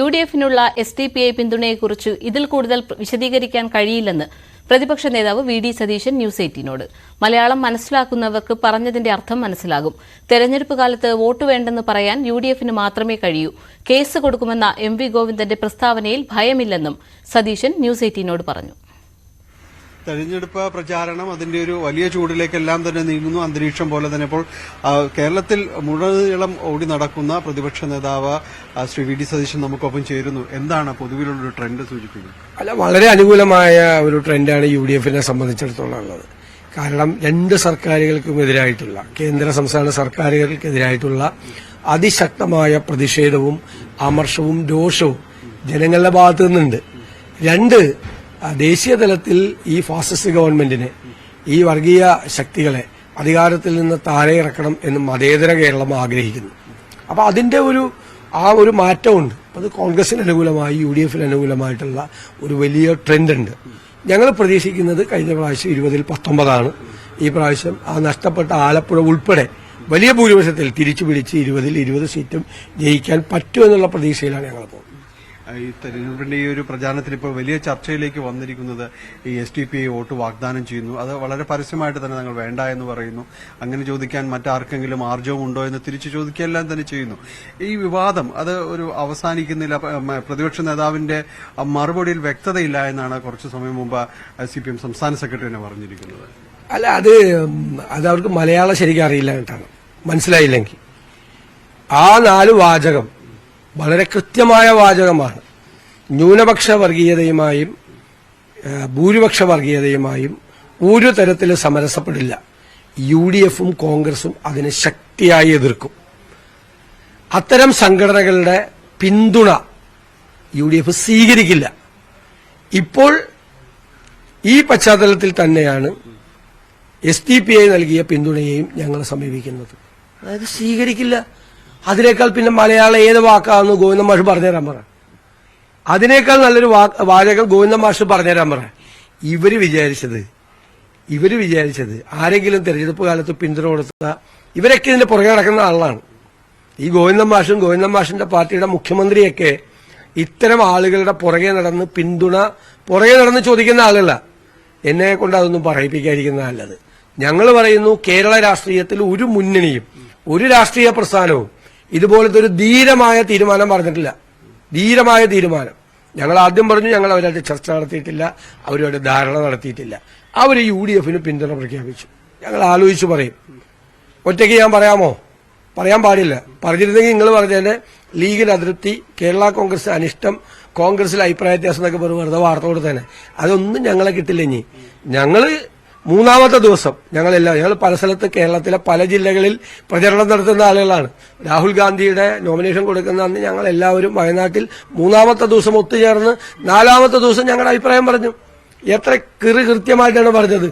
UDF-നുള്ള SDPI പിന്തുണയെക്കുറിച്ച് ഇതിൽ കൂടുതൽ വിശദീകരിക്കാൻ കഴിയില്ലെന്ന് പ്രതിപക്ഷ നേതാവ് VD സതീശൻ ന്യൂസ് 18നോട്. മലയാളം മനസ്സിലാക്കുന്നവർക്ക് പറഞ്ഞതിന്റെ അർത്ഥം മനസ്സിലാകും. തെരഞ്ഞെടുപ്പ് കാലത്ത് വോട്ട് വേണ്ടെന്ന് പറയാൻ UDF-ന് മാത്രമേ കഴിയൂ. കേസ് കൊടുക്കുമെന്ന MV ഗോവിന്ദന്റെ പ്രസ്താവനയിൽ ഭയമില്ലെന്നും സതീശൻ ന്യൂസ് 18നോട് പറഞ്ഞു. തെരഞ്ഞെടുപ്പ് പ്രചാരണം അതിന്റെ ഒരു വലിയ ചൂടിലേക്കെല്ലാം തന്നെ നീങ്ങുന്നു. അന്തരീക്ഷം പോലെ തന്നെ ഇപ്പോൾ കേരളത്തിൽ മുഴുവൻ ഓടി നടക്കുന്ന പ്രതിപക്ഷ നേതാവ് ശ്രീ VD സതീശൻ നമുക്കൊപ്പം ചേരുന്നു. എന്താണ് പൊതുവിലുള്ളൊരു ട്രെൻഡ് സൂചിപ്പിക്കുന്നത്? അല്ല, വളരെ അനുകൂലമായ ഒരു ട്രെൻഡാണ് UDF-നെ സംബന്ധിച്ചിടത്തോളം ഉള്ളത്. കാരണം രണ്ട് സർക്കാരുകൾക്കുമെതിരായിട്ടുള്ള കേന്ദ്ര സംസ്ഥാന സർക്കാരുകൾക്കെതിരായിട്ടുള്ള അതിശക്തമായ പ്രതിഷേധവും അമർഷവും രോഷവും ജനങ്ങളുടെ ഭാഗത്തു നിന്നുണ്ട്. രണ്ട്, ദേശീയ തലത്തിൽ ഈ ഫാസിസ്റ്റ് ഗവൺമെന്റിനെ, ഈ വർഗീയ ശക്തികളെ അധികാരത്തിൽ നിന്ന് താഴെ ഇറക്കണം എന്ന് മതേതര കേരളം ആഗ്രഹിക്കുന്നു. അപ്പൊ അതിന്റെ ഒരു മാറ്റമുണ്ട്. അത് കോൺഗ്രസിന് അനുകൂലമായി UDF-ന് അനുകൂലമായിട്ടുള്ള ഒരു വലിയ ട്രെൻഡ് ഉണ്ട്. ഞങ്ങൾ പ്രതീക്ഷിക്കുന്നത് കഴിഞ്ഞ പ്രാവശ്യം 20-ൽ 19 ഈ പ്രാവശ്യം ആ നഷ്ടപ്പെട്ട ആലപ്പുഴ ഉൾപ്പെടെ വലിയ ഭൂരിപക്ഷത്തിൽ തിരിച്ചു പിടിച്ച് 20-ൽ 20 സീറ്റും ജയിക്കാൻ പറ്റുമെന്നുള്ള പ്രതീക്ഷയിലാണ് ഞങ്ങൾ പോകുന്നത്. ഈ തെരഞ്ഞെടുപ്പിന്റെ ഈ ഒരു പ്രചാരണത്തിൽ ഇപ്പോൾ വലിയ ചർച്ചയിലേക്ക് വന്നിരിക്കുന്നത് ഈ SDPI വോട്ട് വാഗ്ദാനം ചെയ്യുന്നു. അത് വളരെ പരസ്യമായിട്ട് തന്നെ ഞങ്ങൾ വേണ്ട എന്ന് പറയുന്നു. അങ്ങനെ ചോദിക്കാൻ മറ്റാർക്കെങ്കിലും ആർജവം ഉണ്ടോ എന്ന് തിരിച്ചു ചോദിക്കുകയെല്ലാം തന്നെ ചെയ്യുന്നു. ഈ വിവാദം അത് ഒരു അവസാനിക്കുന്നില്ല. പ്രതിപക്ഷ നേതാവിന്റെ മറുപടിയിൽ വ്യക്തതയില്ല എന്നാണ് കുറച്ചു സമയം മുമ്പ് CPM സംസ്ഥാന സെക്രട്ടറി തന്നെ പറഞ്ഞിരിക്കുന്നത്. അല്ല, അത് അവർക്ക് മലയാളം ശരിക്കും അറിയില്ല കേട്ടാണ്. മനസ്സിലായില്ലെങ്കിൽ ആ 4 വാചകം വളരെ കൃത്യമായ വാചകമാണ്. ന്യൂനപക്ഷ വർഗീയതയുമായും ഭൂരിപക്ഷ വർഗീയതയുമായും ഒരു തരത്തിൽ സമരസപ്പെടില്ല. UDF-ഉം കോൺഗ്രസും അതിനെ ശക്തിയായി എതിർക്കും. അത്തരം സംഘടനകളുടെ പിന്തുണ UDF സ്വീകരിക്കില്ല. ഇപ്പോൾ ഈ പശ്ചാത്തലത്തിൽ തന്നെയാണ് SDPI നൽകിയ പിന്തുണയെയും ഞങ്ങൾ സമീപിക്കുന്നത്. അതായത് സ്വീകരിക്കില്ല. അതിനേക്കാൾ പിന്നെ മലയാളം ഏത് വാക്കാണെന്ന് ഗോവിന്ദ മാഷ് പറഞ്ഞുതരാൻ പറ. അതിനേക്കാൾ നല്ലൊരു വാചകം ഗോവിന്ദ മാഷ് പറഞ്ഞുതരാൻ പറ. ഇവര് വിചാരിച്ചത് ആരെങ്കിലും തെരഞ്ഞെടുപ്പ് കാലത്ത് പിന്തുണ കൊടുത്ത ഇവരൊക്കെ ഇതിന്റെ പുറകെ നടക്കുന്ന ആളാണ്. ഈ ഗോവിന്ദ മാഷിന്റെ പാർട്ടിയുടെ മുഖ്യമന്ത്രിയൊക്കെ ഇത്തരം ആളുകളുടെ പുറകെ നടന്ന് ചോദിക്കുന്ന ആളല്ല. എന്നെ കൊണ്ട് അതൊന്നും പറയിപ്പിക്കാതിരിക്കുന്ന നല്ലത്. ഞങ്ങൾ പറയുന്നു, കേരള രാഷ്ട്രീയത്തിൽ ഒരു മുന്നണിയും ഒരു രാഷ്ട്രീയ പ്രസ്ഥാനവും ഇതുപോലത്തെ ഒരു ധീരമായ തീരുമാനം പറഞ്ഞിട്ടില്ല. ധീരമായ തീരുമാനം ഞങ്ങൾ ആദ്യം പറഞ്ഞു. ഞങ്ങൾ അവരായിട്ട് ചർച്ച നടത്തിയിട്ടില്ല, അവരുമായിട്ട് ധാരണ നടത്തിയിട്ടില്ല. അവർ UDF-ന് പിന്തുണ പ്രഖ്യാപിച്ചു. ഞങ്ങൾ ആലോചിച്ച് പറയും. ഒറ്റയ്ക്ക് ഞാൻ പറയാമോ? പറയാൻ പാടില്ല. പറഞ്ഞിരുന്നെങ്കിൽ നിങ്ങൾ പറഞ്ഞതിന്റെ ലീഗിൽ അതൃപ്തി, കേരള കോൺഗ്രസ് അനിഷ്ടം, കോൺഗ്രസിൽ അഭിപ്രായ വ്യത്യാസം എന്നൊക്കെ വെറുതെ വാർത്ത കൊടുത്തേനെ. അതൊന്നും ഞങ്ങളെ കിട്ടില്ല. ഇനി ഞങ്ങള് 3-ാമത്തെ ദിവസം ഞങ്ങൾ പല സ്ഥലത്ത് കേരളത്തിലെ പല ജില്ലകളിൽ പ്രചരണം നടത്തുന്ന ആളുകളാണ്. രാഹുൽ ഗാന്ധിയുടെ നോമിനേഷൻ കൊടുക്കുന്ന അന്ന് ഞങ്ങൾ എല്ലാവരും വയനാട്ടിൽ 3-ാമത്തെ ദിവസം ഒത്തുചേർന്ന് 4-ാമത്തെ ദിവസം ഞങ്ങളുടെ അഭിപ്രായം പറഞ്ഞു. എത്ര കൃത്യമായിട്ടാണ് പറഞ്ഞത്.